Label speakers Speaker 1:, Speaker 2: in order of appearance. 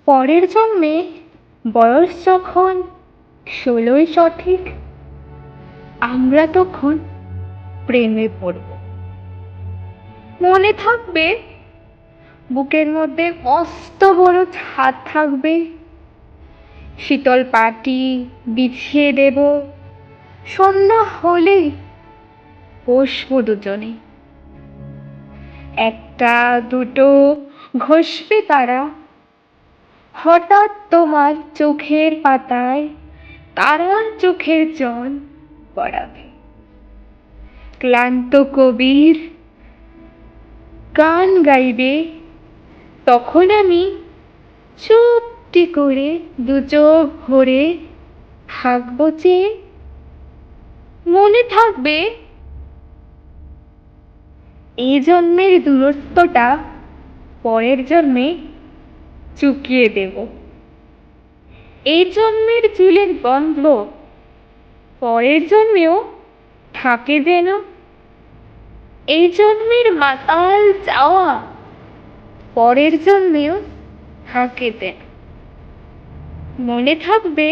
Speaker 1: পরের জন্মে বয়স যখন 16ই সঠিক, আমরা তখন প্রেমে পড়ব। মনে থাকবে বুকের মধ্যে মস্ত বড় ছাদ থাকবে, শীতল পাটি বিছিয়ে দেব, সন্ধ্যা হলেই বসবো দুজনে। একটা দুটো ঘষবে তারা, হঠাৎ তোমার চোখের পাতায় তারার চোখের জল গড়াবে। ক্লান্ত কবির গান গাইবে, তখন আমি চুপটি করে দু চোখ ভরে থাকবো চেয়ে। মনে থাকবে এই জন্মের দূরত্বটা পরের জন্মে চুকিয়ে দেব। এই জন্মের চুলের গন্ধ পরের জন্মেও থাকে যেন। এই জন্মের মাতাল চাওয়া পরের জন্মেও থাকে যেন। মনে থাকবে